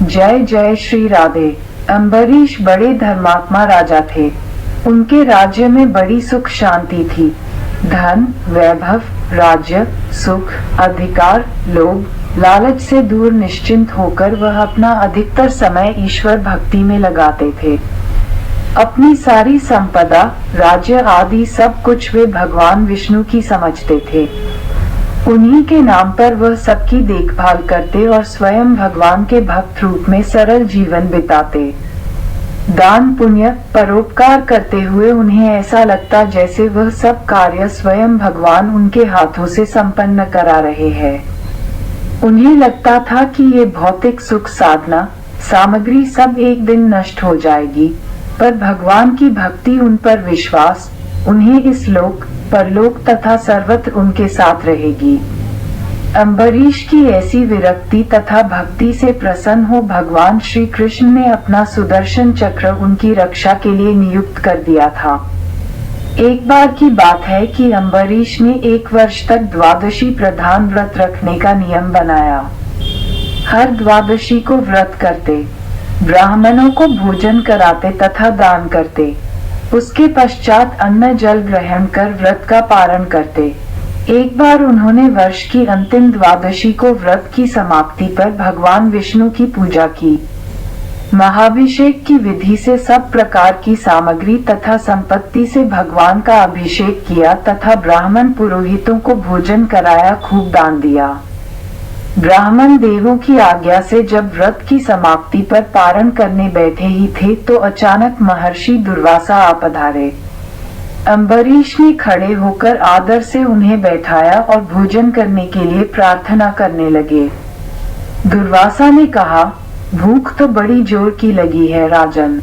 जय जय श्री राधे। अम्बरीश बड़े धर्मात्मा राजा थे। उनके राज्य में बड़ी सुख शांति थी। धन, वैभव, राज्य, सुख, अधिकार, लोभ, लालच से दूर निश्चिंत होकर वह अपना अधिकतर समय ईश्वर भक्ति में लगाते थे। अपनी सारी संपदा, राज्य आदि सब कुछ वे भगवान विष्णु की समझते थे। उन्हीं के नाम पर वह सबकी देखभाल करते और स्वयं भगवान के भक्त रूप में सरल जीवन बिताते। दान पुण्य परोपकार करते हुए उन्हें ऐसा लगता जैसे वह सब कार्य स्वयं भगवान उनके हाथों से संपन्न करा रहे हैं। उन्हें लगता था कि ये भौतिक सुख साधना सामग्री सब एक दिन नष्ट हो जाएगी, पर भगवान की भक्ति, उन पर विश्वास उन्हें इस लोक परलोक तथा सर्वत्र उनके साथ रहेगी। अम्बरीश की ऐसी विरक्ति तथा भक्ति से प्रसन्न हो भगवान श्री कृष्ण ने अपना सुदर्शन चक्र उनकी रक्षा के लिए नियुक्त कर दिया था। एक बार की बात है कि अम्बरीश ने 1 वर्ष तक द्वादशी प्रधान व्रत रखने का नियम बनाया। हर द्वादशी को व्रत करते, ब्राह्मणों को भोजन कराते तथा दान करते। उसके पश्चात अन्न जल ग्रहण कर व्रत का पारण करते। एक बार उन्होंने वर्ष की अंतिम द्वादशी को व्रत की समाप्ति पर भगवान विष्णु की पूजा की। महाभिषेक की विधि से सब प्रकार की सामग्री तथा संपत्ति से भगवान का अभिषेक किया तथा ब्राह्मण पुरोहितों को भोजन कराया, खूब दान दिया। ब्राह्मण देवों की आज्ञा से जब व्रत की समाप्ति पर पारण करने बैठे ही थे तो अचानक महर्षि दुर्वासा आ पधारे। अम्बरीश ने खड़े होकर आदर से उन्हें बैठाया और भोजन करने के लिए प्रार्थना करने लगे। दुर्वासा ने कहा, भूख तो बड़ी जोर की लगी है राजन,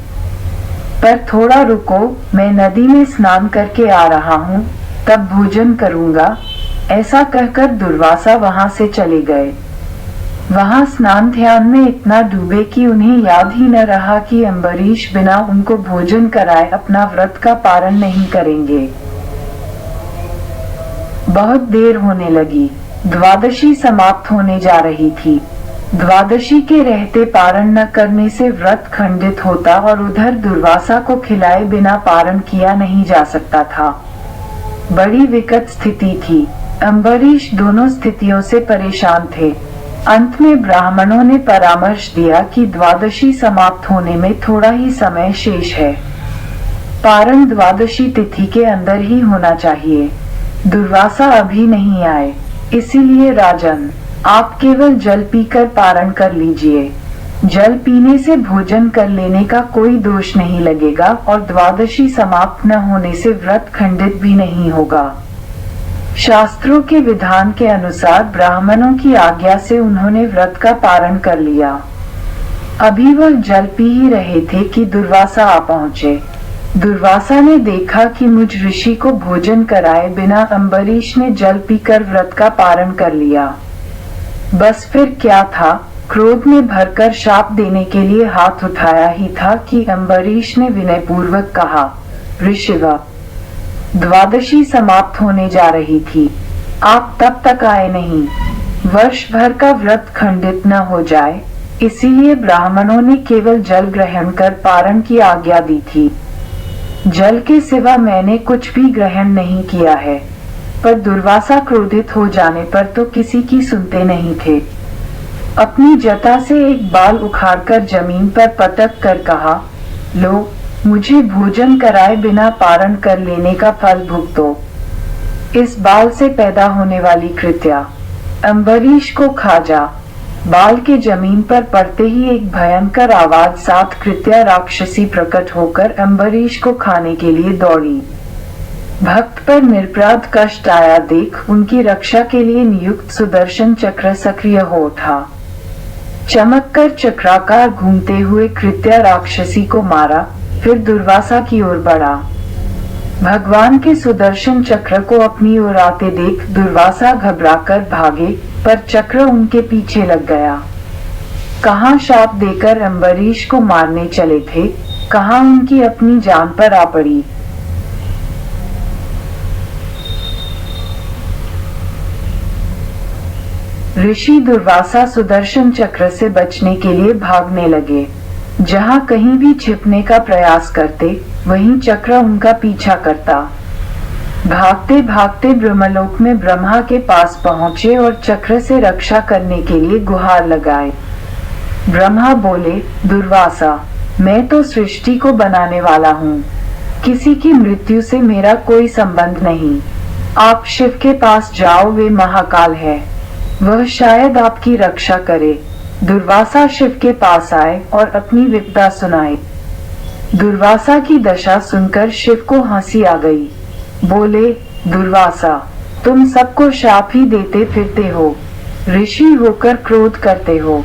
पर थोड़ा रुको, मैं नदी में स्नान करके आ रहा हूँ, तब भोजन करूँगा। ऐसा कहकर दुर्वासा वहां से चले गए। वहां स्नान ध्यान में इतना डूबे कि उन्हें याद ही न रहा कि अम्बरीश बिना उनको भोजन कराए अपना व्रत का पारण नहीं करेंगे। बहुत देर होने लगी। द्वादशी समाप्त होने जा रही थी। द्वादशी के रहते पारण न करने से व्रत खंडित होता और उधर दुर्वासा को खिलाए बिना पारण किया नहीं जा सकता था। बड़ी विकट स्थिति थी। अम्बरीश दोनों स्थितियों से परेशान थे। अंत में ब्राह्मणों ने परामर्श दिया कि द्वादशी समाप्त होने में थोड़ा ही समय शेष है। पारण द्वादशी तिथि के अंदर ही होना चाहिए। दुर्वासा अभी नहीं आए, इसीलिए राजन, आप केवल जल पीकर पारण कर लीजिए। जल पीने से भोजन कर लेने का कोई दोष नहीं लगेगा और द्वादशी समाप्त न होने से व्रत खंडित भी नहीं होगा। शास्त्रों के विधान के अनुसार ब्राह्मणों की आज्ञा से उन्होंने व्रत का पारण कर लिया। अभी वह जल पी ही रहे थे कि दुर्वासा आ पहुंचे। दुर्वासा ने देखा कि मुझ ऋषि को भोजन कराए बिना अम्बरीश ने जल पीकर व्रत का पारण कर लिया। बस फिर क्या था, क्रोध में भरकर शाप देने के लिए हाथ उठाया ही था कि अम्बरीश ने विनयपूर्वक कहा, ऋषिव, द्वादशी समाप्त होने जा रही थी, आप तब तक आए नहीं। वर्ष भर का व्रत खंडित न हो जाए, इसीलिए ब्राह्मणों ने केवल जल ग्रहण कर पारण की आज्ञा दी थी। जल के सिवा मैंने कुछ भी ग्रहण नहीं किया है। पर दुर्वासा क्रोधित हो जाने पर तो किसी की सुनते नहीं थे। अपनी जटा से एक बाल उखाड़कर जमीन पर पटक कर कहा, लो, मुझे भोजन कराए बिना पारण कर लेने का फल भुगतो। इस बाल से पैदा होने वाली कृत्या, अम्बरीश को खा जा। बाल के जमीन पर पड़ते ही एक भयंकर आवाज साथ कृत्या राक्षसी प्रकट होकर अम्बरीश को खाने के लिए दौड़ी। भक्त पर निरपराध कष्ट आया देख उनकी रक्षा के लिए नियुक्त सुदर्शन चक्र सक्रिय हो उठा। चमककर चक्राकार घूमते हुए कृत्या राक्षसी को मारा, फिर दुर्वासा की ओर बढ़ा। भगवान के सुदर्शन चक्र को अपनी ओर आते देख दुर्वासा घबराकर भागे, पर चक्र उनके पीछे लग गया। कहां शाप देकर अम्बरीश को मारने चले थे, कहां उनकी अपनी जान पर आ पड़ी। ऋषि दुर्वासा सुदर्शन चक्र से बचने के लिए भागने लगे। जहाँ कहीं भी छिपने का प्रयास करते, वहीं चक्र उनका पीछा करता। भागते भागते ब्रह्मलोक में ब्रह्मा के पास पहुँचे और चक्र से रक्षा करने के लिए गुहार लगाए। ब्रह्मा बोले, दुर्वासा, मैं तो सृष्टि को बनाने वाला हूँ। किसी की मृत्यु से मेरा कोई संबंध नहीं। आप शिव के पास जाओ, वे महाकाल है, वह शायद आपकी रक्षा करे। दुर्वासा शिव के पास आए और अपनी विपदा सुनाई। दुर्वासा की दशा सुनकर शिव को हंसी आ गई। बोले, दुर्वासा, तुम सबको शाप ही देते फिरते हो, ऋषि होकर क्रोध करते हो।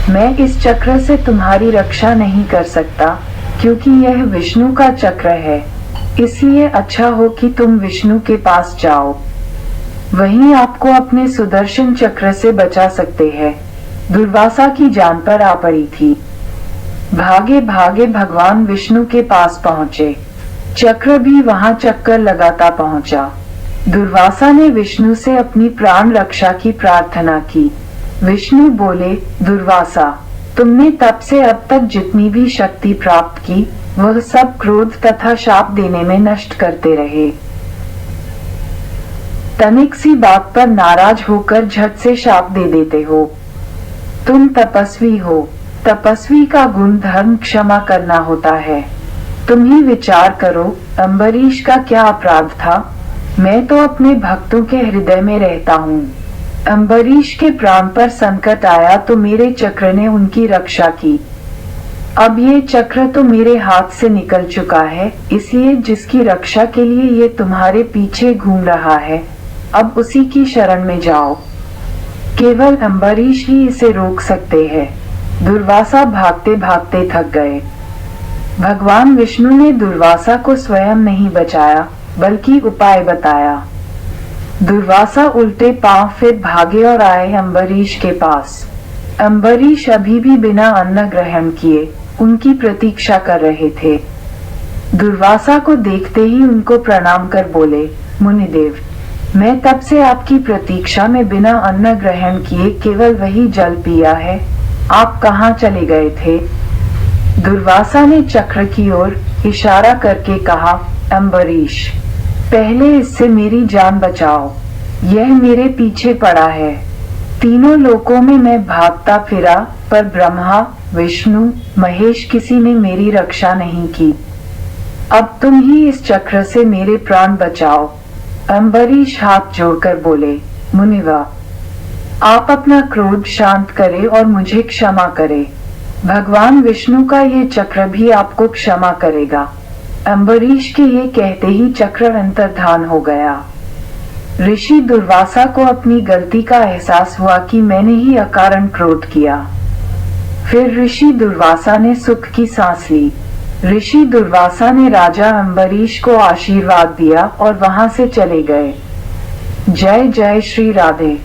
मैं इस चक्र से तुम्हारी रक्षा नहीं कर सकता, क्योंकि यह विष्णु का चक्र है। इसलिए अच्छा हो कि तुम विष्णु के पास जाओ, वहीं आपको अपने सुदर्शन चक्र से बचा सकते हैं। दुर्वासा की जान पर आ पड़ी थी। भागे भागे भगवान विष्णु के पास पहुँचे। चक्र भी वहां चक्कर लगाता पहुंचा। दुर्वासा ने विष्णु से अपनी प्राण रक्षा की प्रार्थना की। विष्णु बोले, दुर्वासा, तुमने तब से अब तक जितनी भी शक्ति प्राप्त की, वह सब क्रोध तथा शाप देने में नष्ट करते रहे। तनिक सी बात पर नाराज होकर झट से शाप दे देते हो। तुम तपस्वी हो, तपस्वी का गुण धर्म क्षमा करना होता है। तुम ही विचार करो, अम्बरीश का क्या अपराध था? मैं तो अपने भक्तों के हृदय में रहता हूँ। अम्बरीश के प्राण पर संकट आया तो मेरे चक्र ने उनकी रक्षा की। अब ये चक्र तो मेरे हाथ से निकल चुका है, इसलिए जिसकी रक्षा के लिए ये तुम्हारे पीछे घूम रहा है, अब उसी की शरण में जाओ। केवल अम्बरीश ही इसे रोक सकते हैं। दुर्वासा भागते भागते थक गए। भगवान विष्णु ने दुर्वासा को स्वयं नहीं बचाया, बल्कि उपाय बताया। दुर्वासा उल्टे पांव फिर भागे और आए अम्बरीश के पास। अम्बरीश अभी भी बिना अन्न ग्रहण किए उनकी प्रतीक्षा कर रहे थे। दुर्वासा को देखते ही उनको प्रणाम कर बोले, मुनिदेव, मैं तब से आपकी प्रतीक्षा में बिना अन्न ग्रहण किए केवल वही जल पिया है। आप कहाँ चले गए थे? दुर्वासा ने चक्र की ओर इशारा करके कहा, अम्बरीश, पहले इससे मेरी जान बचाओ। यह मेरे पीछे पड़ा है। तीनों लोकों में मैं भागता फिरा, पर ब्रह्मा, विष्णु, महेश किसी ने मेरी रक्षा नहीं की। अब तुम ही इस चक्र से मेरे प्राण बचाओ। अम्बरीश हाथ जोड़कर बोले, मुनिवा, आप अपना क्रोध शांत करें और मुझे क्षमा करें। भगवान विष्णु का ये चक्र भी आपको क्षमा करेगा। अम्बरीश के ये कहते ही चक्र अंतर्धान हो गया। ऋषि दुर्वासा को अपनी गलती का एहसास हुआ कि मैंने ही अकारण क्रोध किया। फिर ऋषि दुर्वासा ने सुख की सांस ली। ऋषि दुर्वासा ने राजा अम्बरीश को आशीर्वाद दिया और वहां से चले गए। जय जय श्री राधे।